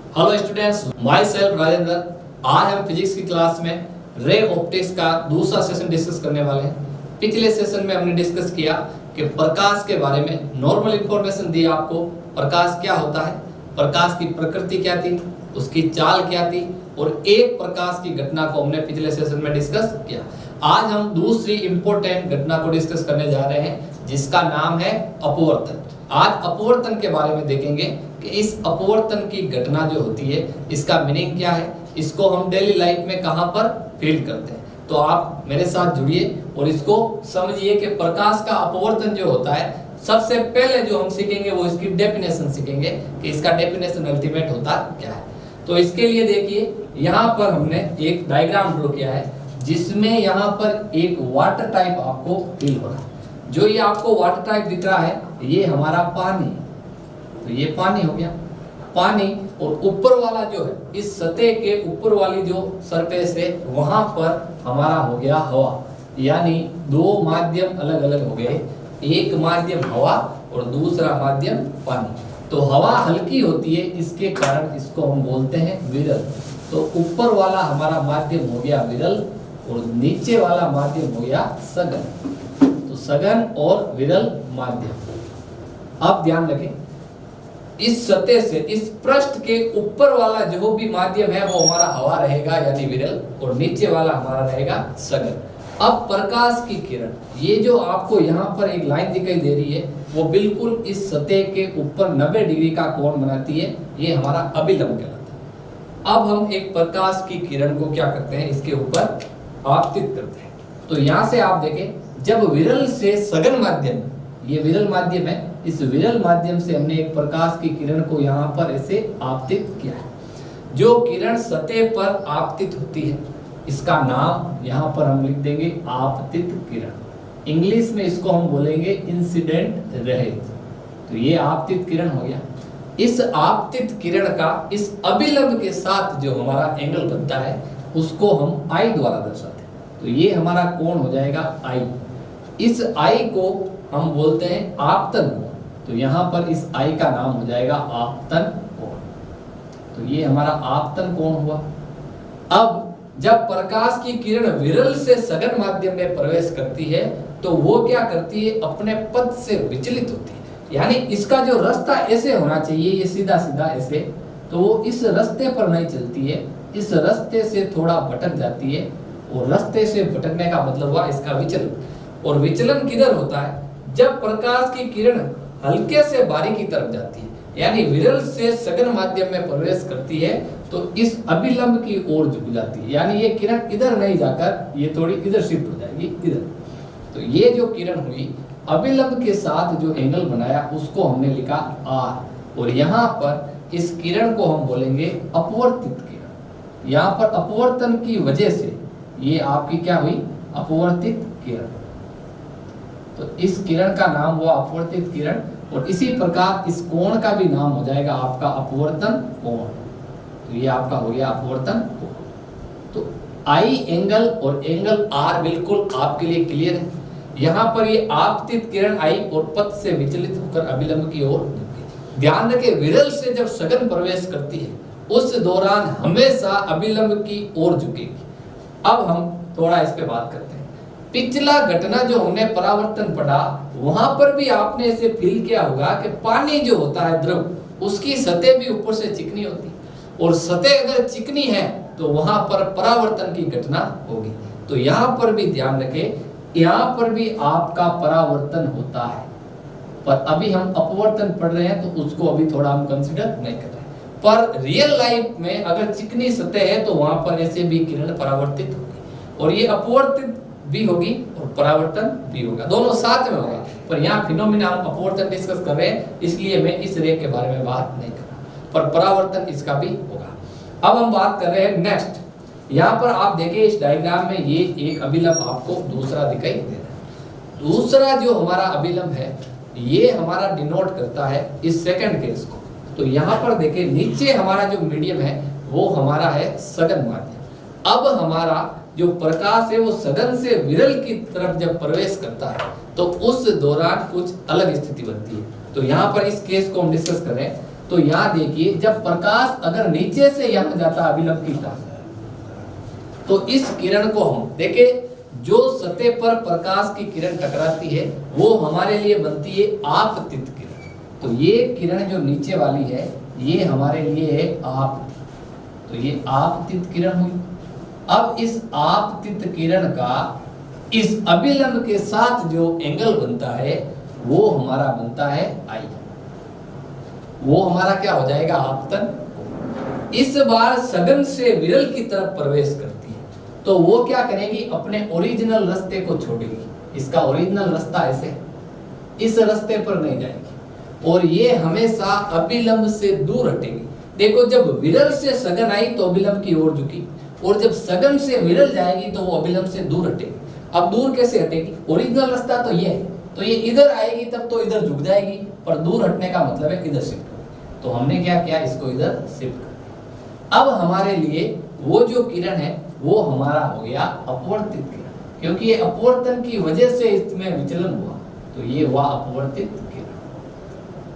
Hello students, my self Rajendra. आज हम physics की क्लास में रे ऑप्टिक्स का दूसरा सेशन डिस्कस करने वाले हैं। पिछले सेशन में हमने डिस्कस किया कि प्रकाश के बारे में नॉर्मल इंफॉर्मेशन दी आपको। प्रकाश क्या होता है, प्रकाश की प्रकृति क्या थी, उसकी चाल क्या थी और एक प्रकाश की घटना को हमने पिछले सेशन में डिस्कस किया। आज हम दूसरी इंपॉर्टेंट घटना को डिस्कस करने जा रहे हैं जिसका नाम है अपवर्तन। आज अपवर्तन के बारे में देखेंगे कि इस अपवर्तन की घटना जो होती है इसका मीनिंग क्या है, इसको हम डेली लाइफ में कहां पर फील करते हैं। तो आप मेरे साथ जुड़िए और इसको समझिए कि प्रकाश का अपवर्तन जो होता है, सबसे पहले जो हम सीखेंगे वो इसकी डेफिनेशन सीखेंगे कि इसका डेफिनेशन अल्टीमेट होता क्या है। तो इसके लिए देखिए, यहाँ पर हमने एक डायग्राम ड्रॉ किया है जिसमें यहाँ पर एक वाटर टाइप आपको फील हो रहा है। जो ये आपको वाटर टाइप दिख रहा है ये हमारा पानी, तो ये पानी हो गया पानी। और ऊपर वाला जो है, इस सतह के ऊपर वाली जो सरफेस है वहां पर हमारा हो गया हवा, यानी दो माध्यम अलग अलग हो गए। एक माध्यम हवा और दूसरा माध्यम पानी। तो हवा हल्की होती है, इसके कारण इसको हम बोलते हैं विरल। तो ऊपर वाला हमारा माध्यम हो गया विरल और नीचे वाला माध्यम हो गया सघन। तो सघन और विरल माध्यम। अब ध्यान रखें, इस सतह से इस पृष्ठ के ऊपर वाला जो भी माध्यम है वो हमारा हवा रहेगा यानी विरल, और नीचे वाला हमारा रहेगा सघन। अब प्रकाश की किरण, ये जो आपको यहाँ पर एक लाइन दिखाई दे रही है वो बिल्कुल इस सतह के ऊपर 90 डिग्री का कोण बनाती है, ये हमारा अभिलंब कहलाता है। अब हम एक प्रकाश की किरण को क्या करते हैं, इसके ऊपर आपतित करते हैं। तो यहाँ से आप देखें, जब विरल से सघन माध्यम, ये विरल माध्यम है, इस विरल माध्यम से हमने एक प्रकाश की किरण को यहाँ पर ऐसे आपतित किया है। जो किरण सतह पर आपतित होती है इसका नाम यहाँ पर हम लिख देंगे आपतित किरण। इंग्लिश में इसको हम बोलेंगे इंसिडेंट रेज। तो ये आपतित किरण हो गया। इस आपतित किरण का इस अभिलंब के साथ जो हमारा एंगल बनता है उसको हम आई द्वारा दर्शाते हैं। तो ये हमारा कोण हो जाएगा आई। इस आई को हम बोलते हैं आपतन कोण। तो यहाँ पर इस आई का नाम हो जाएगा आपतन कोण। तो ये हमारा आपतन कोण हुआ। अब जब प्रकाश की किरण विरल से सघन माध्यम में प्रवेश करती है तो वो क्या करती है, अपने पथ से विचलित होती है। यानी इसका जो रास्ता ऐसे होना चाहिए, ये सीधा सीधा ऐसे, तो वो इस रास्ते पर नहीं चलती है, इस रास्ते से थोड़ा भटक जाती है। और रास्ते से भटकने का मतलब हुआ इसका विचलन। और विचलन किधर होता है, जब प्रकाश की किरण हल्के से बारीक की तरफ जाती है, यानी विरल से सघन माध्यम में प्रवेश करती है तो इस अभिलंब की ओर झुक जाती है। यानी ये किरण इधर नहीं जाकर ये थोड़ी इधर शिफ्ट हो जाएगी, इधर। तो ये जो किरण हुई अभिलंब के साथ जो एंगल बनाया उसको हमने लिखा आर। और यहाँ पर इस किरण को हम बोलेंगे अपवर्तित किरण। यहाँ पर अपवर्तन की वजह से ये आपकी क्या हुई, अपवर्तित किरण। तो इस किरण का नाम हुआ अपवर्तित किरण। और इसी प्रकार इस कोण का भी नाम हो जाएगा आपका अपवर्तन कोण। तो ये आपका हो गया अपवर्तन कोण। तो आई एंगल और एंगल आर बिल्कुल आपके लिए क्लियर है। यहाँ पर ये आपतित किरण आई और पथ से विचलित होकर अभिलंब की ओर झुकी। ध्यान रखें, विरल से जब सघन प्रवेश करती है उस दौरान हमेशा अभिलंब की ओर झुकेगी। अब हम थोड़ा इस पे बात करते हैं। पिछला घटना जो हमने परावर्तन पढ़ा वहां पर भी आपने इसे फील किया होगा कि पानी जो होता है द्रव, उसकी सतह भी ऊपर से चिकनी होती है, और सतह अगर चिकनी है तो वहां पर परावर्तन की घटना होगी। तो यहाँ पर भी ध्यान रखें, यहाँ पर भी आपका परावर्तन होता है, पर अभी हम अपवर्तन पढ़ रहे हैं तो उसको अभी थोड़ा हम कंसिडर नहीं कर रहे। पर रियल लाइफ में अगर चिकनी सतह है तो वहां पर ऐसे भी किरण परावर्तित होगी, और ये अपवर्तित भी होगी और परावर्तन भी होगा, दोनों साथ में होगा। पर यहाँ फिनोमिना हम अपवर्तन डिस्कस कर रहे हैं, इसलिए मैं इस रे के बारे में बात नहीं कर रहा, पर परावर्तन इसका भी होगा। अब हम बात कर रहे हैं नेक्स्ट। यहाँ पर आप देखिए इस डायग्राम में ये एक अभिलंब आपको दूसरा दिखाई दे रहा है। दूसरा जो हमारा अभिलंब है ये हमारा डिनोट करता है इस सेकंड केस को। तो यहाँ पर देखिए, नीचे हमारा जो मीडियम है वो हमारा है सघन माध्यम। अब हमारा जो प्रकाश है वो सघन से विरल की तरफ जब प्रवेश करता है तो उस दौरान कुछ अलग स्थिति बनती है। तो यहाँ पर इस केस को हम डिस्कस कर रहे हैं। तो यहाँ देखिए जब प्रकाश अगर नीचे से यहाँ जाता अभिलंब की तरफ, तो इस किरण को हम देखे जो सतह पर प्रकाश की किरण टकराती है वो हमारे लिए बनती है आपतित किरण। तो ये किरण जो नीचे वाली है ये हमारे लिए है आप, तो ये आपतित किरण हुई। अब इस आपतित किरण का इस अभिलंब के साथ जो एंगल बनता है वो हमारा बनता है आई, वो हमारा क्या हो जाएगा आपतन। इस बार सघन से विरल की तरफ प्रवेश करती है, तो वो क्या करेगी अपने ओरिजिनल रास्ते को छोड़ेगी। इसका ओरिजिनल रास्ता ऐसे इस रास्ते पर नहीं जाएगी और ये हमेशा अभिलंब से दूर हटेगी। देखो जब विरल से सघन आई तो अभिलंब की ओर झुकी, और जब सघन से विरल जाएगी तो वो अभिलंब से दूर हटेगी। अब दूर कैसे हटेगी? ओरिजिनल रास्ता तो ये है, तो ये इधर आएगी तब तो इधर झुक जाएगी, पर दूर हटने का मतलब है इधर शिफ्ट हो। तो हमने क्या किया, इसको इधर शिफ्ट कर दिया। अब हमारे लिए वो जो किरण है वो हमारा हो गया अपवर्तित किरण, क्योंकि ये अपवर्तन की वजह से इसमें विचलन हुआ, तो ये हुआ अपवर्तित किरण।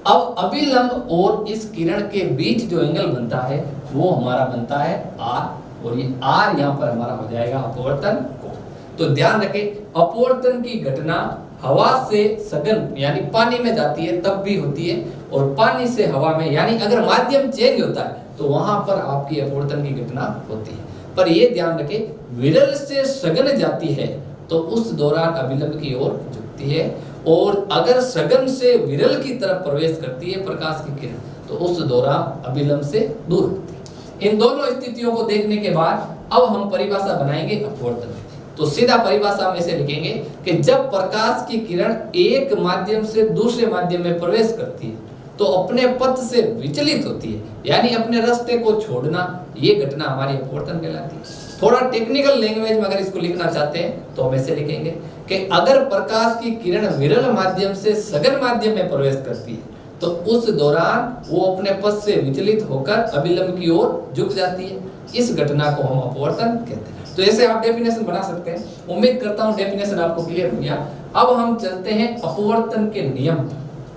अब अभिलंब और इस किरण के बीच जो एंगल बनता है वो हमारा बनता है आर, और ये आर यहाँ पर हमारा हो जाएगा अपवर्तन कोण। तो ध्यान रखें अपवर्तन की घटना हवा से सघन यानी पानी में जाती है तब भी होती है, और पानी से हवा में यानी अगर माध्यम चेंज होता है तो वहां पर आपकी अपवर्तन की घटना होती है। पर ये ध्यान रखें विरल से सघन जाती है तो उस दौरान अभिलंब की ओर झुकती है, और अगर सघन से विरल की तरफ प्रवेश करती है प्रकाश की किरण तो उस दौरान अभिलंब से दूर होती है। इन दोनों स्थितियों को देखने के बाद अब हम परिभाषा बनाएंगे अपवर्तन की। तो सीधा परिभाषा में से लिखेंगे कि जब प्रकाश की किरण एक माध्यम से दूसरे माध्यम में प्रवेश करती है तो अपने पथ से विचलित होती है, यानी अपने रास्ते को छोड़ना, ये घटना हमारी अपवर्तन कहलाती है। थोड़ा टेक्निकल लैंग्वेज में अगर इसको लिखना चाहते हैं तो हम ऐसे लिखेंगे कि अगर प्रकाश की किरण विरल माध्यम से सघन माध्यम में प्रवेश करती है तो उस दौरान वो अपने पथ से विचलित होकर अभिलंब की ओर झुक जाती है। इस घटना को हम अपवर्तन कहते हैं। तो ऐसे आप डेफिनेशन बना सकते हैं। उम्मीद करता हूं डेफिनेशन आपको क्लियर हो गया। अब हम चलते हैं अपवर्तन के नियम।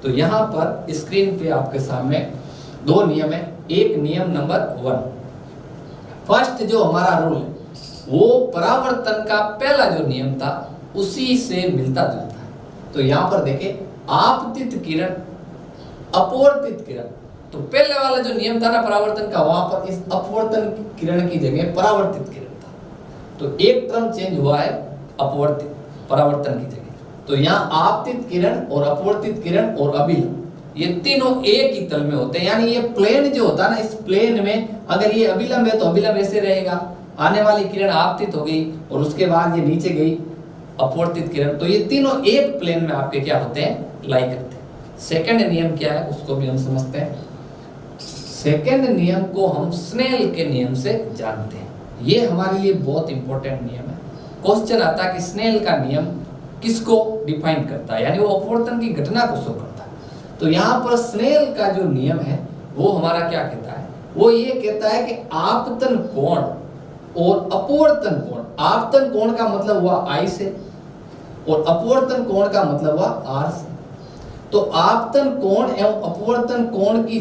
तो यहाँ पर स्क्रीन पे आपके सामने दो नियम है। एक नियम नंबर 1, फर्स्ट जो हमारा रूल है वो परावर्तन का पहला जो नियम था उसी से मिलता जुलता है। तो यहाँ पर देखें आपतित किरण अपवर्तित किरण, तो पहले वाला जो नियम था ना परावर्तन का, वहां पर इस अपवर्तन किरण की जगह परावर्तित किरण था, तो एक टर्म चेंज हुआ है अपवर्तित परावर्तन की जगह। तो यहाँ आपतित किरण और अपवर्तित किरण और अभिलंब ये तीनों एक ही तल में होते हैं, यानी ये प्लेन जो होता है ना, इस प्लेन में अगर ये अभिलंब है तो अभिलंब ऐसे रहेगा, आने वाली किरण आपतित हो गई और उसके बाद ये नीचे गई अपवर्तित किरण, तो ये तीनों एक प्लेन में आपके क्या होते हैं, लाई करते हैं। सेकंड नियम क्या है उसको भी हम समझते हैं। सेकंड नियम को हम स्नेल के नियम से जानते हैं। ये हमारे लिए बहुत इंपॉर्टेंट नियम है। क्वेश्चन आता है कि स्नेल का नियम किसको डिफाइन करता है, यानी वो अपवर्तन की घटना को शो करता है। तो यहाँ पर स्नेल का जो नियम है वो हमारा क्या कहता है, वो ये कहता है कि आपतन कोण और अपवर्तन कोण, आपतन कोण का मतलब हुआ I से और अपवर्तन कोण का मतलब हुआ R से। तो आपतन कोण एवं अपवर्तन कोण की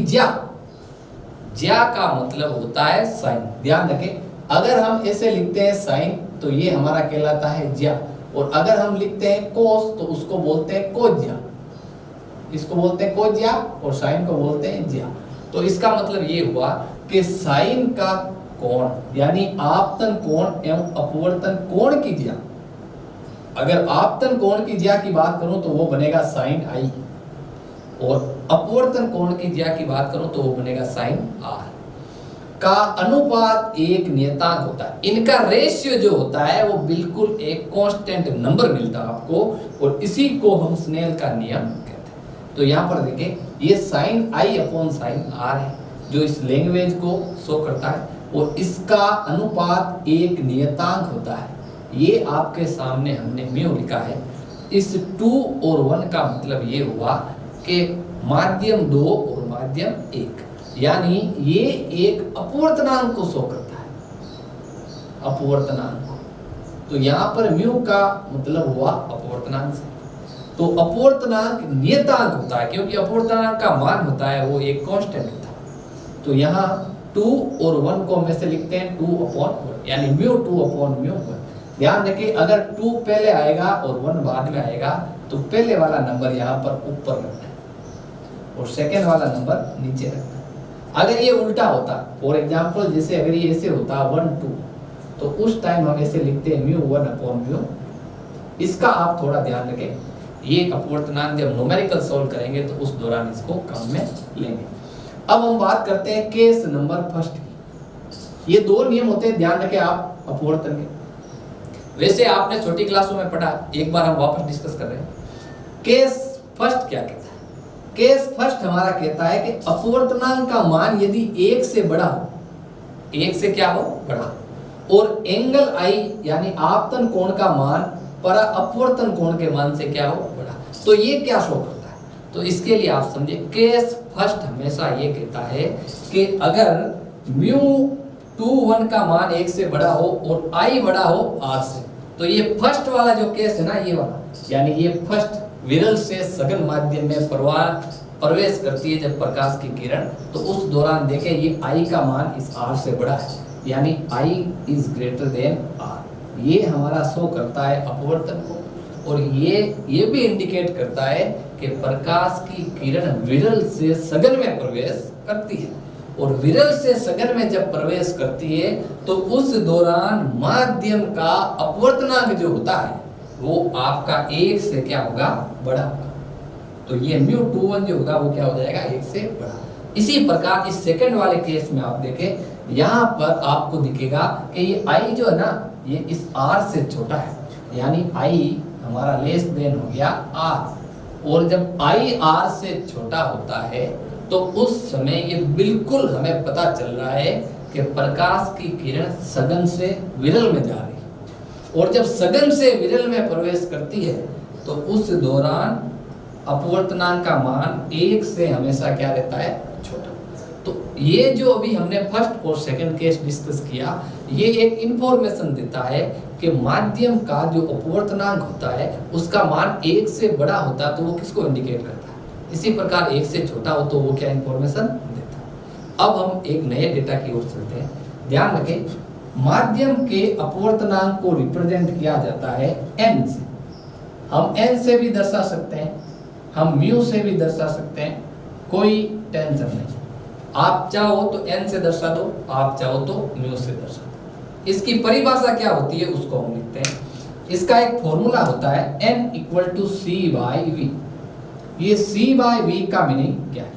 ज्या का मतलब होता है साइन। ध्यान रखें, अगर हम ऐसे लिखते हैं साइन तो ये हमारा कहलाता है ज्या, और अगर हम लिखते हैं कोस तो उसको बोलते हैं कोज्या, इसको बोलते हैं कोज्या और साइन को बोलते हैं ज्या। तो इसका मतलब ये हुआ कि साइन का कोण यानी आपतन कोण एवं अपवर्तन कोण की ज्या, अगर आपतन कोण की ज्या की बात करूं तो वो बनेगा साइन I, और अपवर्तन कोण की ज्या की बात करूं तो वो बनेगा साइन R। का अनुपात एक नियतांक होता है, इनका रेशियो जो होता है वो बिल्कुल एक कांस्टेंट नंबर मिलता है आपको, और इसी को हम स्नेल का नियम कहते हैं। तो यहाँ पर देखें ये sine I upon sine R है जो इस लैंग्वेज को शो करता है, और इसका अनुपात एक नियतांक होता है। ये आपके सामने हमने म्यू लिखा है। इस 2 और 1 का मतलब ये हुआ कि माध्यम 2 और माध्यम 1, यानी ये एक अपवर्तनांक को शो करता है, अपवर्तनांक। तो यहाँ पर म्यू का मतलब हुआ अपवर्तनांक से। तो अपवर्तनांक नियतांक होता है क्योंकि अपवर्तनांक का मान होता है वो एक कांस्टेंट होता है। तो यहाँ 2 और 1 को हम ऐसे लिखते हैं 2/1, यानी म्यू 2/μ1। ध्यान रखिए, अगर 2 पहले आएगा और 1 बाद में आएगा तो पहले वाला नंबर यहाँ पर ऊपर रखना है और सेकेंड वाला नंबर नीचे रखना है। अगर ये उल्टा होता, फॉर एग्जाम्पल जैसे अगर ये ऐसे होता 1 2, तो उस टाइम हम ऐसे लिखते हैं म्यू 1/μ। इसका आप थोड़ा ध्यान रखें, ये अपवर्तनांक जब न्यूमेरिकल सॉल्व करेंगे तो उस दौरान इसको काम में लेंगे। अब हम बात करते हैं केस नंबर फर्स्ट की। ये 2 नियम होते हैं, ध्यान रखें आप अपवर्तन के। वैसे आपने छोटी क्लासों में पढ़ा, एक बार हम वापस डिस्कस कर रहे हैं। केस फर्स्ट क्या कहता है? केस फर्स्ट हमारा कहता है कि अपवर्तनांक का मान यदि 1 से बड़ा हो, 1 से क्या हो, बड़ा, और एंगल आई यानी आपतन कोण का मान पर अपवर्तन कोण के मान से क्या हो, बड़ा, तो ये क्या शो करता है? तो इसके लिए आप समझे, केस फर्स्ट हमेशा ये कहता है कि अगर म्यू 2 1 का मान 1 से बड़ा हो और आई बड़ा हो r से, तो ये फर्स्ट वाला जो केस है ना, ये वाला, यानी ये फर्स्ट विरल से सघन माध्यम में प्रवेश करती है जब प्रकाश की किरण, तो उस दौरान देखें ये I का मान इस R से बड़ा है, यानी I is greater than R। ये हमारा शो करता है अपवर्तन को, और ये भी इंडिकेट करता है कि प्रकाश की किरण विरल से सघन में प्रवेश करती है, और विरल से सघन में जब प्रवेश करती है तो उस दौरान माध्यम का अपवर्तनांक जो होता है वो आपका 1 से क्या होगा, बड़ा होगा। तो ये म्यू 2 1 जो होगा वो क्या हो जाएगा, 1 से बड़ा। इसी प्रकार इस सेकंड वाले केस में आप देखें, यहाँ पर आपको दिखेगा कि ये I जो है ना, ये इस R से छोटा है, यानी I हमारा लेस देन हो गया R, और जब I R से छोटा होता है तो उस समय ये बिल्कुल हमें पता चल रहा है कि प्रकाश की किरण सघन से विरल में जा रही है, और जब सघन से विरल में प्रवेश करती है तो उस दौरान अपवर्तनांक का मान 1 से हमेशा क्या रहता है, छोटा। तो ये जो अभी हमने फर्स्ट और सेकंड केस डिस्कस किया, ये एक इंफॉर्मेशन देता है कि माध्यम का जो अपवर्तनांक होता है उसका मान 1 से बड़ा होता है तो वो किसको इंडिकेट करता है, इसी प्रकार 1 से छोटा हो तो वो क्या इंफॉर्मेशन देता है। अब हम एक नए डेटा की ओर चलते हैं। ध्यान रखें, माध्यम के अपवर्तनांक को रिप्रेजेंट किया जाता है n से। हम n से भी दर्शा सकते हैं, हम म्यू से भी दर्शा सकते हैं, कोई टेंशन नहीं। आप चाहो तो n से दर्शा दो, आप चाहो तो म्यू से दर्शा दो। इसकी परिभाषा क्या होती है उसको हम लिखते हैं। इसका एक फॉर्मूला होता है n = c/v। ये c/v का मीनिंग क्या है?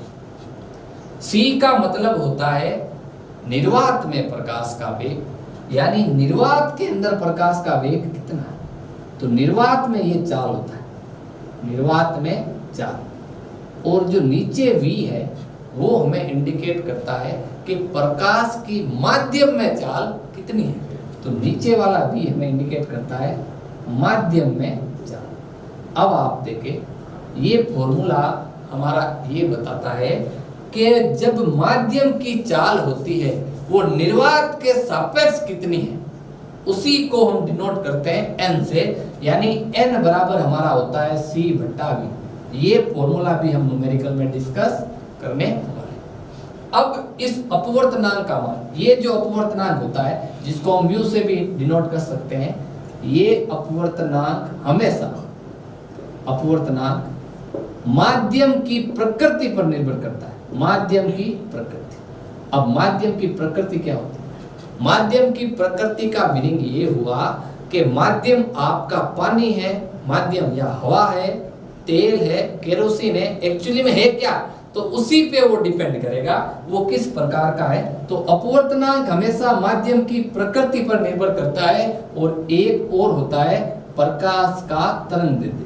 c का मतलब होता है निर्वात में प्रकाश का वेग, यानी निर्वात के अंदर प्रकाश का वेग कितना है। तो निर्वात में ये चाल होता है, निर्वात में चाल, और जो नीचे v है वो हमें इंडिकेट करता है कि प्रकाश की माध्यम में चाल कितनी है। तो नीचे वाला v हमें इंडिकेट करता है माध्यम में चाल। अब आप देखें, ये फॉर्मूला हमारा ये बताता है कि जब माध्यम की चाल होती है वो निर्वात के सापेक्ष कितनी है, उसी को हम डिनोट करते हैं n से, यानी n बराबर हमारा होता है c/v। ये फॉर्मूला भी हम न्यूमेरिकल में डिस्कस करने वाले हैं। अब इस अपवर्तनांक का मान, ये जो अपवर्तनांक होता है जिसको हम म्यू से भी डिनोट कर सकते हैं, ये अपवर्तनांक हमेशा अपवर्तनांक माध्यम की प्रकृति पर निर्भर करता है। माध्यम की प्रकृति। अब माध्यम की प्रकृति क्या होती है? माध्यम की प्रकृति का मीनिंग ये हुआ कि माध्यम आपका पानी है, माध्यम या हवा है, तेल है, केरोसिन है, एक्चुअली में है क्या, तो उसी पे वो डिपेंड करेगा वो किस प्रकार का है। तो अपवर्तनांक हमेशा माध्यम की प्रकृति पर निर्भर करता है। और एक और होता है प्रकाश का तरंगदैर्ध्य।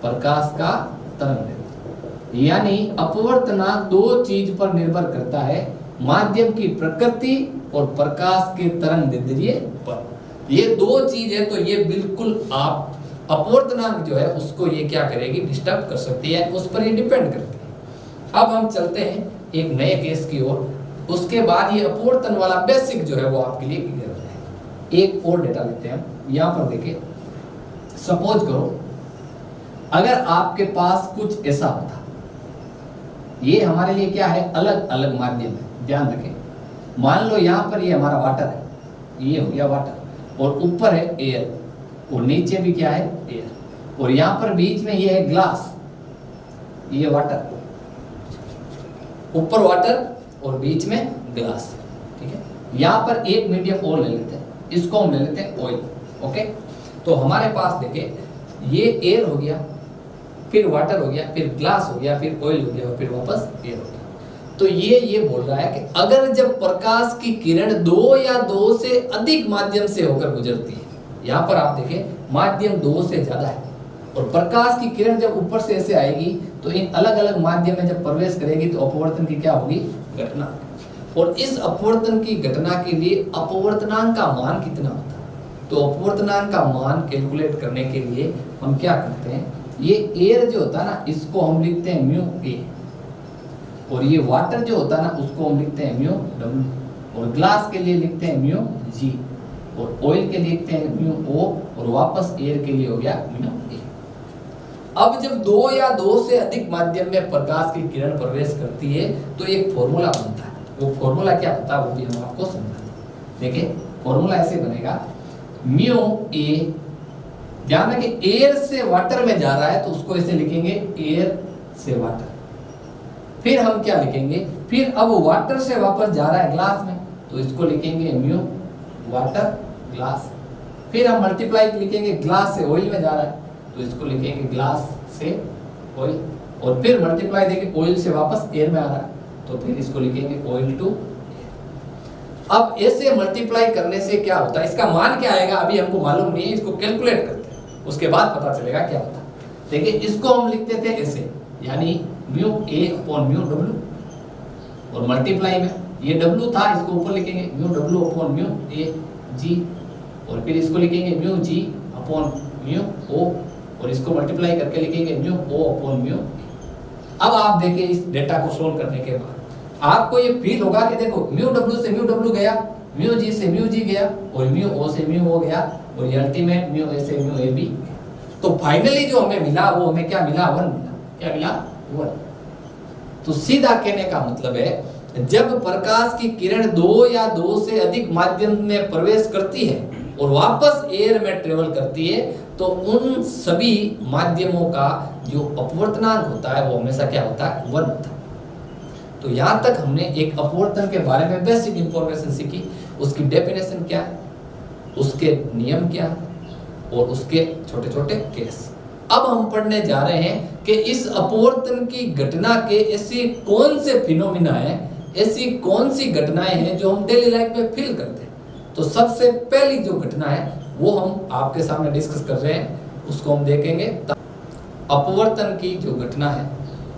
प्रकाश का तरंगदैर्ध्य, यानी अपवर्तनांक 2 चीज पर निर्भर करता है, माध्यम की प्रकृति और प्रकाश के तरंगदैर्ध्य पर। ये 2 चीज है, तो ये बिल्कुल आप अपवर्तनांक जो है उसको ये क्या करेगी, डिस्टर्ब कर सकती है, उस पर ये डिपेंड करती है। अब हम चलते हैं एक नए केस की ओर, उसके बाद ये अपवर्तन वाला बेसिक जो है वो आपके लिए क्लियर हो जाएगा। एक और डेटा लेते हैं हम। यहाँ पर देखिए, सपोज करो अगर आपके पास कुछ ऐसा होता, ये हमारे लिए क्या है, अलग अलग माध्यम है, ध्यान रखें, मान लो यहाँ पर ये हमारा वाटर है, ये हो गया वाटर, और ऊपर है एयर, और नीचे भी क्या है एयर, और यहाँ पर बीच में ये है ग्लास, ये वाटर, ऊपर वाटर और बीच में ग्लास, ठीक है। यहाँ पर एक मीडियम और ले लेते हैं, इसको हम ले लेते हैं ऑयल, ओके। तो हमारे पास देखिए ये एयर हो गया, फिर वाटर हो गया, फिर ग्लास हो गया, फिर ऑयल हो गया, और फिर वापस एयर हो गया। तो ये बोल रहा है कि अगर जब प्रकाश की किरण दो या दो से अधिक माध्यम से होकर गुजरती है, यहाँ पर आप देखें माध्यम दो से ज्यादा है, और प्रकाश की किरण जब ऊपर से ऐसे आएगी तो इन अलग अलग माध्यम में जब प्रवेश करेगी तो अपवर्तन की क्या होगी, घटना। और इस अपवर्तन की घटना के लिए अपवर्तनांक का मान कितना होता है, तो अपवर्तनांक का मान कैलकुलेट करने के लिए हम क्या करते हैं, ये एयर जो होता है ना इसको हम लिखते हैं म्यू ए, और ये वाटर जो होता है ना उसको हम लिखते हैं म्यू डब्ल्यू, और ग्लास के लिए लिखते हैं म्यू जी, और ऑयल के लिए लिखते हैं म्यू ओ, और वापस एयर के लिए हो गया म्यू ए। अब जब दो या दो से अधिक माध्यम में प्रकाश की किरण प्रवेश करती है तो एक फॉर्मूला बनता है, वो फॉर्मूला क्या होता है वो भी हम आपको समझाते हैं। देखिए फॉर्मूला ऐसे बनेगा, म्यू ए, ध्यान रखें एयर से वाटर में जा रहा है तो उसको ऐसे लिखेंगे एयर से वाटर, फिर हम क्या लिखेंगे, फिर अब वाटर से वापस जा रहा है ग्लास में तो इसको लिखेंगे म्यू वाटर ग्लास, फिर हम मल्टीप्लाई लिखेंगे ग्लास से ऑयल में जा रहा है तो इसको लिखेंगे ग्लास से ऑयल, और फिर मल्टीप्लाई देंगे ऑयल से वापस एयर में आ रहा है तो फिर इसको लिखेंगे ऑयल टू। अब ऐसे मल्टीप्लाई करने से क्या होता है, इसका मान क्या आएगा अभी हमको मालूम नहीं है, इसको कैलकुलेट करते हैं उसके बाद पता चलेगा क्या होता है। देखिए इसको हम लिखते थे ऐसे, यानी mu A upon mu W, और मल्टीप्लाई में ये डब्ल्यू था इसको ऊपर लिखेंगे mu W upon mu A जी, और फिर इसको लिखेंगे म्यू जी अपॉन म्यू ओ, और इसको मल्टीप्लाई करके लिखेंगे म्यू ओ अपॉन म्यू। अब आप देखिए इस डेटा को सोल्व करने के बाद आपको ये फील होगा कि देखो म्यू डब्ल्यू से म्यू डब्ल्यू गया, म्यू जी से म्यू जी गया, और म्यू ओ से म्यू ओ गया, और ये अल्टीमेट म्यू ए से म्यू ए बी। तो फाइनली जो हमें मिला वो हमें क्या मिला, 1 मिला। क्या मिला, 1। तो सीधा कहने का मतलब है जब प्रकाश की किरण दो या दो से अधिक माध्यम में प्रवेश करती है और वापस एयर में ट्रेवल करती है तो उन सभी माध्यमों का जो अपवर्तनांक होता है वो हमेशा क्या होता है, 1 होता है। तो यहाँ तक हमने एक अपवर्तन के बारे में बेसिक इंफॉर्मेशन सीखी, उसकी डेफिनेशन क्या है, उसके नियम क्या है, और उसके छोटे छोटे केस। अब हम पढ़ने जा रहे हैं कि इस अपवर्तन की घटना के ऐसी कौन से फिनोमिना है, ऐसी कौन सी घटनाएं हैं जो हम डेली लाइफ में फील करते हैं। तो सबसे पहली जो घटना है वो हम आपके सामने डिस्कस कर रहे हैं, उसको हम देखेंगे। अपवर्तन की जो घटना है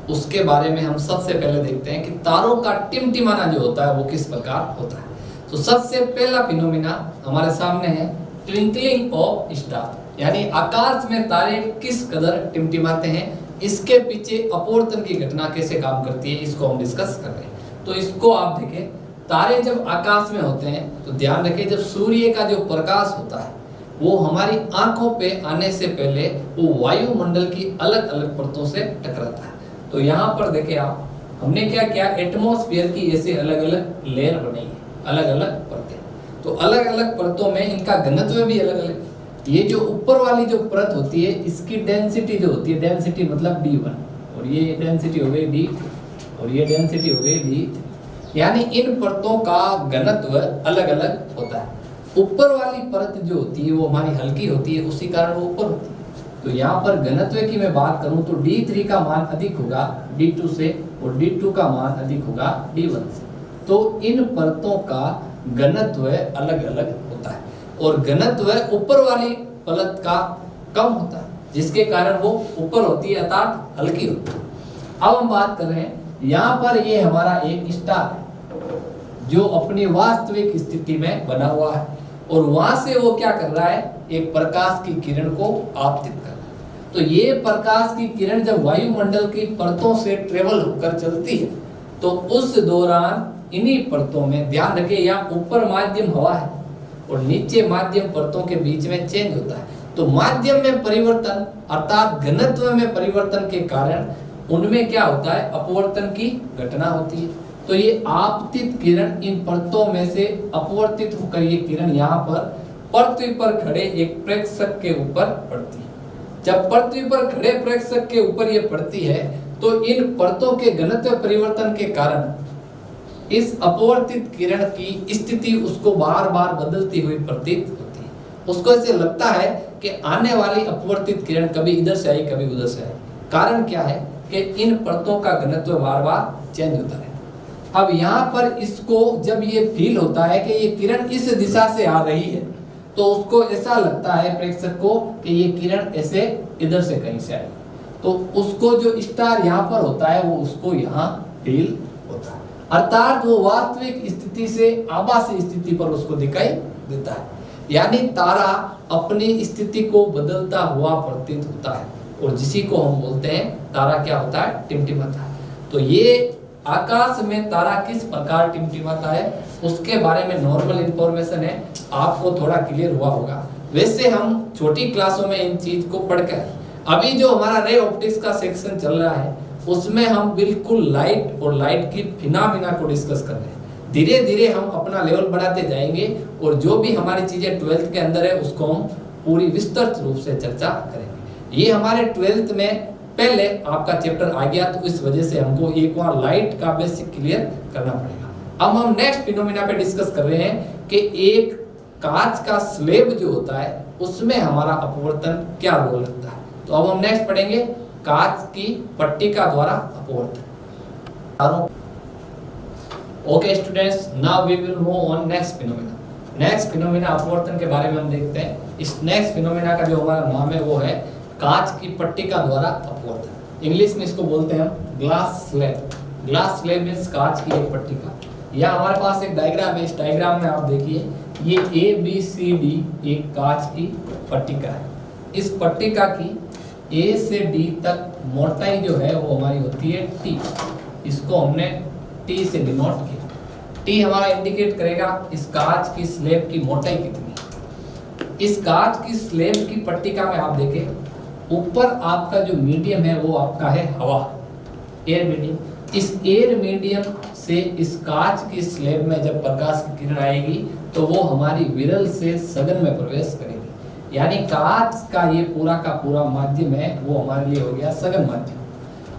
उसके बारे में हम सबसे पहले देखते हैं कि तारों का टिमटिमाना जो होता है वो किस प्रकार होता है। तो सबसे पहला फिनोमिना हमारे सामने है ट्विंकलिंग ऑफ स्टार, यानी आकाश में तारे किस कदर टिमटिमाते हैं, इसके पीछे अपवर्तन की घटना कैसे काम करती है, इसको हम डिस्कस कर रहे हैं। तो इसको आप देखें, तारे जब आकाश में होते हैं तो ध्यान रखें जब सूर्य का जो प्रकाश होता है वो हमारी आंखों पे आने से पहले वो वायुमंडल की अलग अलग परतों से टकराता है। तो यहाँ पर देखें आप, हमने क्या किया, एटमॉस्फेयर की ऐसे अलग अलग लेयर बनाई है, अलग अलग परतें। तो अलग अलग परतों में इनका घनत्व भी अलग अलग। ये जो ऊपर वाली जो परत होती है इसकी डेंसिटी जो होती है, डेंसिटी मतलब D1, और ये डेंसिटी हो गई D2, और ये डेंसिटी हो गई D3, यानी इन परतों का घनत्व अलग अलग होता है। ऊपर वाली परत जो होती है वो हमारी हल्की होती है, उसी कारण वो ऊपर होती है। तो यहाँ पर घनत्व की मैं बात करूं तो D3 का मान अधिक होगा D2 से, और D2 का मान अधिक होगा D1 से। तो इन परतों का घनत्व अलग अलग होता है, और घनत्व ऊपर वाली परत का कम होता है, जिसके कारण वो ऊपर होती है अर्थात हल्की होती है। अब हम बात कर रहे हैं, यहाँ पर ये हमारा एक स्टार है जो अपनी वास्तविक स्थिति में बना हुआ है, और वहां से वो क्या कर रहा है, एक प्रकाश की किरण को आपतित कर रहा है। तो ये प्रकाश की किरण जब वायुमंडल की परतों से ट्रेवल होकर चलती है तो उस दौरान इन्हीं परतों में, ध्यान रखिए यहाँ ऊपर माध्यम हवा है और नीचे माध्यम परतों के बीच में चेंज होता है। तो माध्यम में परिवर्तन अर्थात घनत्व में परिवर्तन के कारण उनमें क्या होता है, अपवर्तन की घटना होती है। तो ये आपतित किरण इन परतों में से अपवर्तित होकर ये किरण यहाँ पर पृथ्वी पर खड़े एक प्रेक्षक के ऊपर पड़ती है। जब पृथ्वी पर खड़े प्रेक्षक के ऊपर ये पड़ती है तो इन परतों के घनत्व परिवर्तन के कारण इस अपवर्तित किरण की स्थिति उसको बार बार बदलती हुई प्रतीत होती है। उसको ऐसे लगता है कि आने वाली अपवर्तित किरण कभी इधर से आई कभी उधर से आई। कारण क्या है कि इन परतों का घनत्व बार बार चेंज होता है। अब यहाँ पर इसको जब ये फील होता है कि ये किरण इस दिशा से आ रही है तो उसको ऐसा लगता है प्रेक्षक को कि ये किरण ऐसे इधर से कहीं से आई, तो उसको जो स्टार यहाँ पर होता है वो उसको यहाँ फील होता है, अर्थात वो वास्तविक स्थिति से आभासी स्थिति पर उसको दिखाई देता है। यानी तारा अपनी स्थिति को बदलता हुआ प्रतीत होता है और जिसी को हम बोलते हैं तारा क्या होता है, टिमटिमाता है। तो ये आकाश में तारा किस प्रकार टिमटिमाता है उसके बारे में नॉर्मल इंफॉर्मेशन है, आपको थोड़ा क्लियर हुआ होगा। वैसे हम छोटी क्लासों में इन चीज को पढ़कर, अभी जो हमारा रे ऑप्टिक्स का सेक्शन चल रहा है उसमें हम बिल्कुल लाइट और लाइट की फिनोमेना को डिस्कस कर रहे हैं। धीरे धीरे हम अपना लेवल बढ़ाते जाएंगे और जो भी हमारी चीजें 12th के अंदर है उसको हम पूरी विस्तृत रूप से चर्चा करेंगे। ये हमारे 12th में पहले आपका चैप्टर आ गया तो इस वजह से हमको एक बार लाइट का बेसिक क्लियर करना पड़ेगा। अब हम नेक्स्ट फिनोमेना पे डिस्कस कर रहे हैं कि एक कांच का स्लेब जो होता है उसमें हमारा अपवर्तन क्या रोल लगता है। तो अब हम नेक्स्ट पढ़ेंगे कांच की पट्टिका द्वारा अपवर्तन। Okay students, now we will move on next phenomena. Next phenomena अपवर्तन के बारे में हम देखते हैं। इस नेक्स्ट फिनोमेना का जो हमारा नाम है वो है कांच की पट्टिका द्वारा अपवर्तन। इंग्लिश में इसको बोलते हैं हम glass slab. Glass slab means कांच की एक पट्टिका। यहाँ हमारे पास एक डायग्राम है, इस डायग्राम में आप देखिए ये ABCD एक कांच की पट्टिका है। इस पट्टिका की A से D तक मोटाई जो है वो हमारी होती है T। इसको हमने T से डिनोट किया। T हमारा इंडिकेट करेगा इस कांच की स्लैब की मोटाई कितनी। इस कांच की स्लैब की पट्टिका में आप देखें ऊपर आपका जो मीडियम है वो आपका है हवा, एयर मीडियम। इस एयर मीडियम से इस कांच की स्लैब में जब प्रकाश की किरण आएगी तो वो हमारी विरल से सघन में प्रवेश करेगी। यानी कांच का ये पूरा का पूरा माध्यम है वो हमारे लिए हो गया सघन माध्यम।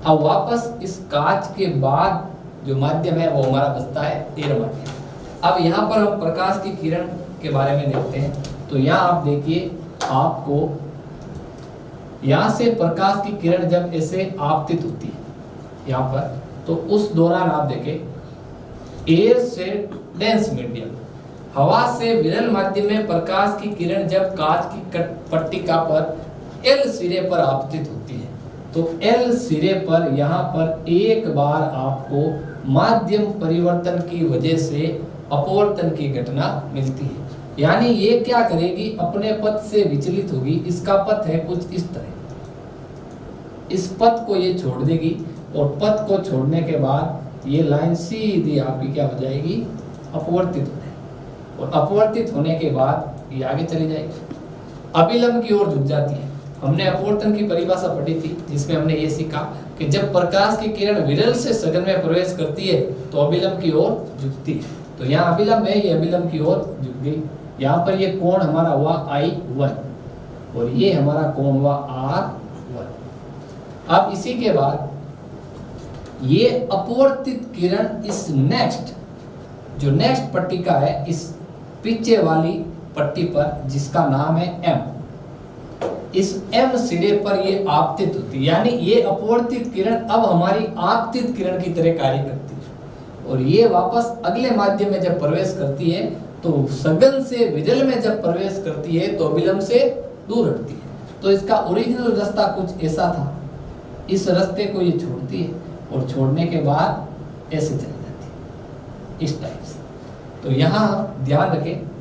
अब वापस इस कांच के बाद जो माध्यम है वो हमारा बचता है एयर माध्यम। अब यहाँ पर हम प्रकाश की किरण के बारे में देखते हैं। तो यहाँ आप देखिए आपको यहाँ से प्रकाश की किरण जब ऐसे आपतित होती है यहाँ पर, तो उस दौरान आप देखें एयर से डेंस मीडियम, हवा से विरल माध्यम में प्रकाश की किरण जब कांच की पट्टिका पर L सिरे पर आपतित होती है तो L सिरे पर यहाँ पर एक बार आपको माध्यम परिवर्तन की वजह से अपवर्तन की घटना मिलती है। यानी ये क्या करेगी, अपने पथ से विचलित होगी। इसका पथ है कुछ इस तरह, इस पथ को ये छोड़ देगी और पथ को छोड़ने के बाद ये लाइन सीधी आपकी क्या हो जाएगी, अपवर्तित हो जाएगी। और अपवर्तित होने के बाद ये आगे चली जाएगी, अभिलंब की ओर झुक जाती है। हमने अपवर्तन की परिभाषा पढ़ी थी जिसमें हमने ये सीखा कि जब प्रकाश की किरण विरल से सघन में प्रवेश करती है तो अभिलंब की ओर झुकती है। तो यहाँ अभिलंब है, ये अभिलंब की ओर झुक गई। यहाँ पर ये कोण हमारा हुआ I1 और ये हमारा कोण हुआ R1। अब इसी के बाद ये अपवर्तित किरण इस जो नेक्स्ट पट्टिका है, इस पीछे वाली पट्टी पर जिसका नाम है M, इस M सिरे पर ये आपतित होती है। यानी ये अपवर्तित किरण अब हमारी आपतित किरण की तरह कार्य करती है और ये वापस अगले माध्यम में जब प्रवेश करती है तो सघन से विरल में जब प्रवेश करती है तो अभिलंब से दूर हटती है। तो इसका ओरिजिनल रास्ता कुछ ऐसा था, इस रास्ते को ये छोड़ती है और छोड़ने के बाद ऐसे चली जाती है इस टाइप से। तो यहाँ ध्यान रखें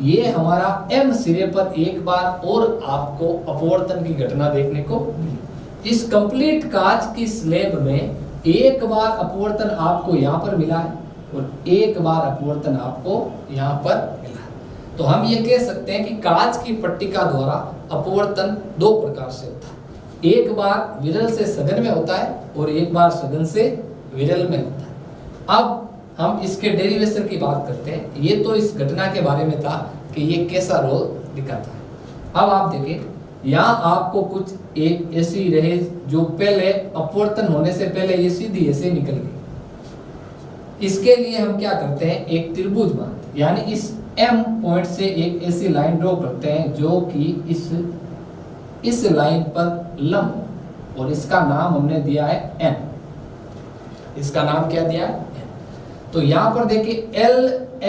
ये हमारा M सिरे पर एक बार और आपको अपवर्तन की घटना देखने को मिली। इस कंप्लीट कांच की स्लैब में एक बार अपवर्तन आपको यहाँ पर मिला है और एक बार अपवर्तन आपको यहाँ पर मिला है। तो हम ये कह सकते हैं कि कांच की पट्टिका द्वारा अपवर्तन दो प्रकार से होता है। एक बार विरल से सघन में होता है और एक बार सघन से विरल में होता है। अब हम इसके डेरिवेशन की बात करते हैं। ये तो इस घटना के बारे में था कि ये कैसा रोल दिखाता है। अब आप देखिए, यहाँ आपको कुछ एक ऐसी रहे जो पहले अपवर्तन होने से पहले ये सीधी ऐसे निकल गई। इसके लिए हम क्या करते हैं, एक त्रिभुज बनाते हैं, यानी इस M पॉइंट से एक ऐसी लाइन ड्रॉ करते हैं जो कि इस लाइन पर लंब हो, और इसका नाम हमने दिया है N। इसका नाम क्या दिया है, N। तो यहाँ पर देखिए L,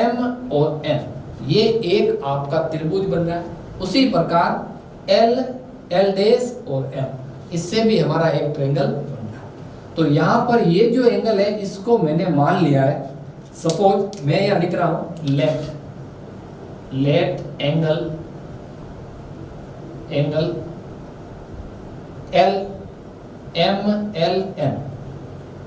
M और N, ये एक आपका त्रिभुज बन रहा है। उसी प्रकार L, L डैश और M, इससे भी हमारा एक ट्रायंगल बन रहा है। तो यहाँ पर ये जो एंगल है इसको मैंने मान लिया है, सपोज मैं यहाँ लिख रहा हूँ let angle L M L N,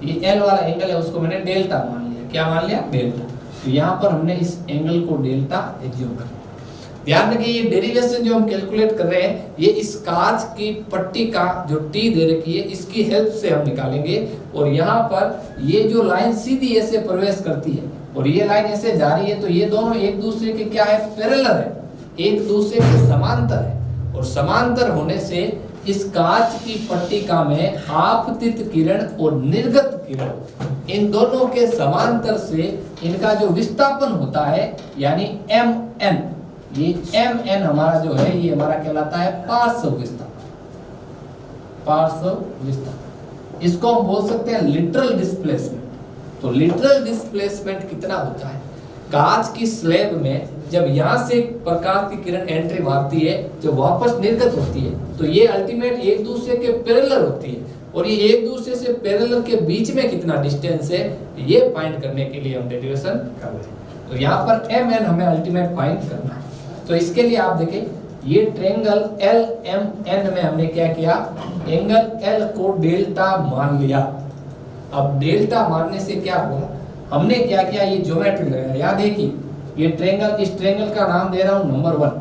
ये L वाला एंगल है उसको मैंने डेल्टा मान लिया। क्या मान लिया, डेल्टा। तो यहाँ पर हमने इस एंगल को डेल्टा एज्यूम कर लिया। ध्यान रखिए, ये डेरिवेशन जो हम कैलकुलेट कर रहे हैं ये इस कांच की पट्टी का जो टी दे रखी है इसकी हेल्प से हम निकालेंगे। और यहाँ पर ये जो लाइन सीधी ऐसे प्रवेश करती है और ये लाइन ऐसे जा रही है, तो ये दोनों एक दूसरे के क्या है, पैरेलल है, एक दूसरे के समांतर है। और समांतर होने से इस कांच की पट्टिका में आपतित किरण और निर्गत किरण, इन दोनों के समांतर से इनका जो विस्थापन होता है यानी MN, ये MN हमारा जो है ये हमारा कहलाता है पार्श्व विस्थापन। पार्श्व विस्थापन इसको हम बोल सकते हैं लिटरल डिस्प्लेसमेंट। तो लिटरल डिस्प्लेसमेंट कितना होता है, कांच की स्लैब में जब यहाँ से प्रकाश की किरण एंट्री मारती है, जो वापस निर्गत होती है, तो ये अल्टीमेट एक दूसरे के पैरेलल होती है। और ये एक दूसरे से पैरेलल के बीच में कितना डिस्टेंस है ये फाइंड करने के लिए हम डेरिवेशन कर रहे हैं। तो यहाँ पर MN हमें अल्टीमेट फाइंड करना है। तो इसके लिए आप देखें, ये ट्रायंगल LMN में हमने क्या किया, एंगल L को डेल्टा मान लिया। अब डेल्टा मानने से क्या हुआ, हमने क्या किया, ये ज्योमेट्री लगाया। यहाँ देखिए ये ट्रायंगल, इस ट्रायंगल का नाम दे रहा हूँ नंबर 1।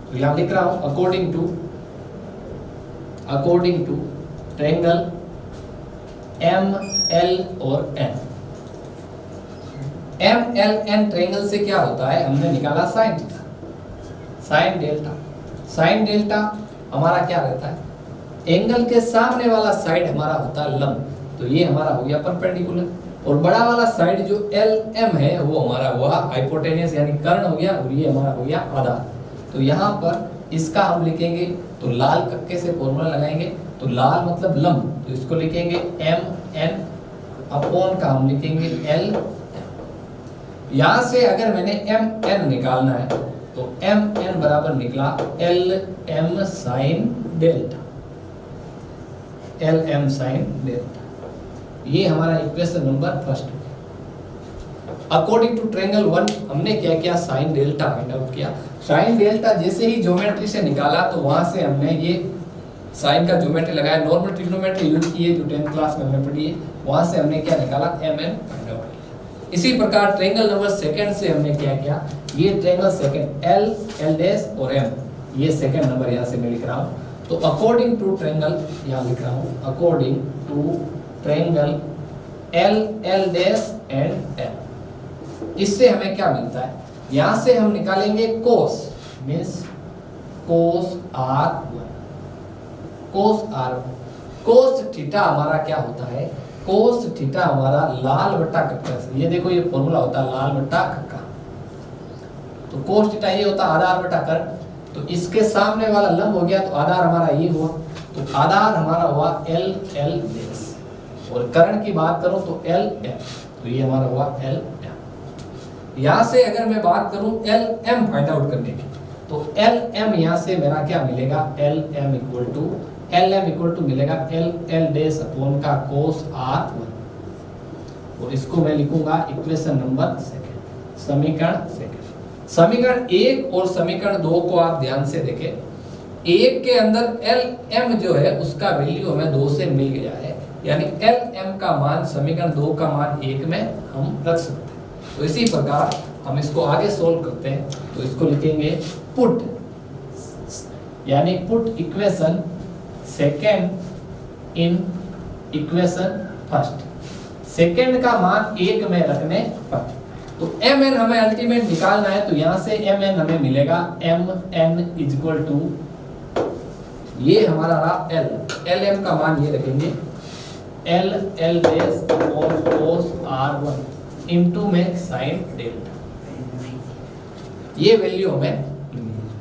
तो यहाँ लिख रहा हूँ अकॉर्डिंग टू ट्रायंगल ML और N। MLN ट्रायंगल से क्या होता है, हमने निकाला sine theta, sine delta. Sine delta हमारा क्या रहता है, एंगल के सामने वाला साइड हमारा होता है लंब, तो ये हमारा हो गया परपेंडिकुलर। और बड़ा वाला साइड जो LM है वो हमारा हुआ हाइपोटेनियस यानी कर्ण हो गया, और ये हमारा हो गया आधार। तो यहाँ पर इसका हम लिखेंगे, तो लाल कक्के से फॉर्मूला लगाएंगे, तो लाल मतलब लंब, तो इसको लिखेंगे MN अपॉन का हम लिखेंगे L। यहाँ से अगर मैंने MN निकालना है तो MN बराबर निकला LM sine delta, LM sine delta. ये हमारा equation number first. According to triangle 1 हमने क्या किया, साइन डेल्टा फाइंड आउट किया। साइन डेल्टा जैसे ही ज्योमेट्री से निकाला तो वहां से हमने ये साइन का ज्योमेट्री लगाया, नॉर्मल ट्रिग्नोमेट्री यूज की है जो 10th क्लास में हमने पढ़ी है, वहां से हमने क्या निकाला, MN फाइंड आउट किया। इसी प्रकार ट्रायंगल नंबर सेकंड से हमने क्या किया, ये triangle second L, L dash और M, ये सेकंड नंबर यहाँ से मैं लिख रहा हूँ। तो अकॉर्डिंग टू ट्रायंगल यहाँ लिख रहा हूँ, according to triangle L, L dash and M, इससे हमें क्या मिलता है, यहाँ से हम निकालेंगे कोस, मीन्स कोस R1, कोस R1। कोस थीटा हमारा क्या होता है, कोस थीटा हमारा लाल बट्टा कक्का से, ये देखो ये फॉर्मूला होता है लाल बट्टा कक्का। तो कोस थीटा ये होता है आधार बटा कर्ण, तो इसके सामने वाला लंब हो गया, तो आधार हमारा ये हुआ, तो आधार हमारा हुआ L, L डैश, और कर्ण की बात करूं तो L, M, तो ये हमारा हुआ L, M। यहाँ से अगर मैं बात करूं L, M फाइंड आउट करने की, तो L, M यहाँ से मेरा क्या मिलेगा, L, M इक्वल टू मिलेगा L, L डैश अपॉन का कोस R1, और इसको मैं लिखूंगा इक्वेशन नंबर सेकंड, समीकरण सेकंड। समीकरण 1 और समीकरण 2 को आप ध्यान से देखें। 1 के अंदर L, M जो है उसका वैल्यू हमें 2 से मिल गया है, यानी L, M का मान समीकरण 2 का मान 1 में हम रख सकते हैं। तो इसी प्रकार हम इसको आगे सोल्व करते हैं, तो इसको लिखेंगे पुट, यानी put equation second in equation first, second का मान 1 में रखने पर। तो mn हमें अल्टीमेट निकालना है, तो यहां से mn हमें मिलेगा mn इक्वल टू, ये हमारा रहा l, lm का मान ये रखेंगे l डेश और cos r1 इनटू में sin डेल्टा, ये वैल्यू हमें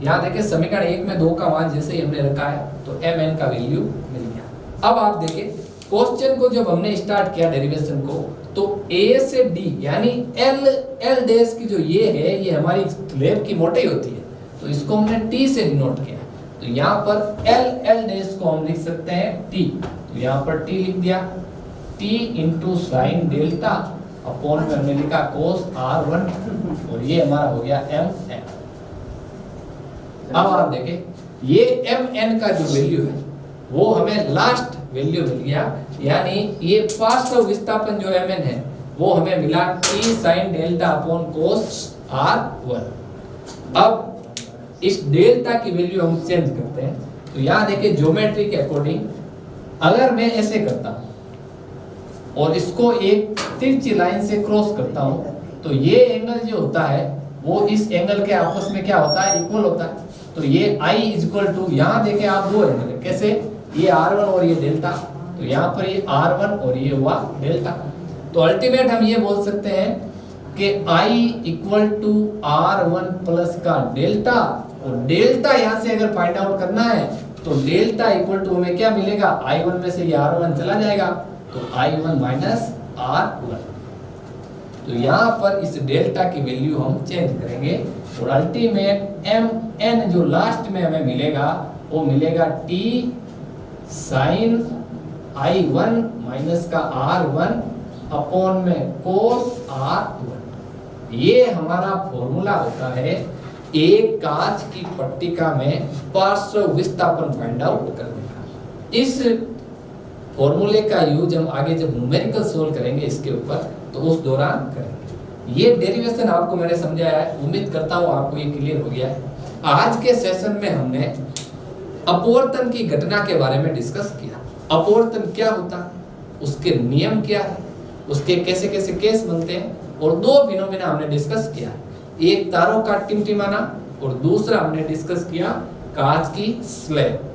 यहाँ देखें समीकरण 1 में 2 का मान जैसे ही हमने रखा है तो mn का वैल्यू मिल गया। अब आप देखें क्वेश्चन को जब हमने स्टार्ट किया डेरिवेशन को, तो a से d यानी l डैश की जो ये है, ये हमारी स्लैब की मोटाई होती है, तो इसको हमने t से डिनोट किया। तो यहाँ पर l डैश को हम लिख सकते हैं t, तो यहाँ पर t लिख दिया, t into sine delta upon में हमने लिखा cos r1, और ये हमारा हो गया mn। अब आप देखें ये mn का जो वैल्यू है वो हमें लास्ट वैल्यू मिल गया, यानी ये पार्श्व विस्थापन जो mn है वो हमें मिला t sin delta upon cos r1। अब इस डेल्टा की वैल्यू हम चेंज करते हैं, तो यहाँ देखिए ज्योमेट्री के अकॉर्डिंग अगर मैं ऐसे करता हूँ और इसको एक तिरछी लाइन से क्रॉस करता हूँ, तो ये एंगल जो होता है वो इस एंगल के आपस में क्या होता है, इक्वल होता है। तो ये I इक्वल टू, यहाँ देखें आप दो एंगल है, कैसे, ये R1 और ये डेल्टा, तो यहाँ पर ये R1 और ये हुआ डेल्टा। तो अल्टीमेट हम ये बोल सकते हैं कि I equal to R1 plus का डेल्टा, और डेल्टा यहाँ से अगर फाइंड आउट करना है तो डेल्टा इक्वल टू हमें क्या मिलेगा, I1 में से ये R1 चला जाएगा, तो I1 माइनस R1। तो यहाँ पर इस डेल्टा की वैल्यू हम चेंज करेंगे, और अल्टीमेट mn जो लास्ट में हमें मिलेगा वो मिलेगा t साइन I1 माइनस का R1 अपॉन में cos R1। ये हमारा फॉर्मूला होता है एक कांच की पट्टिका में पार्श्व विस्थापन फाइंड आउट करने का। इस फॉर्मूले का यूज हम आगे जब न्यूमेरिकल सोल्व करेंगे इसके ऊपर, तो उस दौरान करेंगे। ये डेरिवेशन आपको मैंने समझाया है, उम्मीद करता हूँ आपको ये क्लियर हो गया है। आज के सेशन में हमने अपवर्तन की घटना के बारे में डिस्कस किया। अपवर्तन क्या होता है, उसके नियम क्या है, उसके कैसे कैसे केस बनते हैं, और दो फिनोमेना हमने डिस्कस किया, एक तारों का टिमटिमाना और दूसरा हमने डिस्कस किया कांच की स्लैब।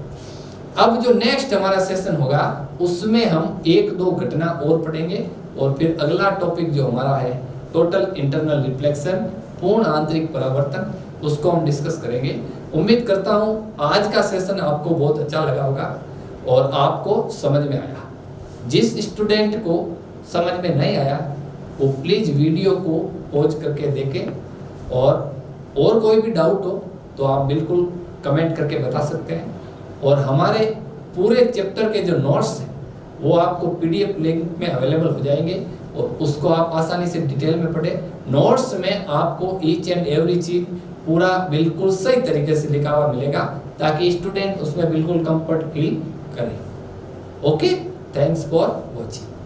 अब जो नेक्स्ट हमारा सेशन होगा उसमें हम एक दो घटना और पढ़ेंगे, और फिर अगला टॉपिक जो हमारा है टोटल इंटरनल रिफ्लेक्शन, पूर्ण आंतरिक परावर्तन, उसको हम डिस्कस करेंगे। उम्मीद करता हूँ आज का सेशन आपको बहुत अच्छा लगा होगा और आपको समझ में आया। जिस स्टूडेंट को समझ में नहीं आया वो प्लीज़ वीडियो को पॉज करके देखें, और कोई भी डाउट हो तो आप बिल्कुल कमेंट करके बता सकते हैं। और हमारे पूरे चैप्टर के जो नोट्स हैं वो आपको PDF लिंक में अवेलेबल हो जाएंगे, और उसको आप आसानी से डिटेल में पढ़ें। नोट्स में आपको ईच एंड एवरी चीज पूरा बिल्कुल सही तरीके से लिखा हुआ मिलेगा, ताकि स्टूडेंट उसमें बिल्कुल कंफर्ट फील करें। Okay, thanks for watching.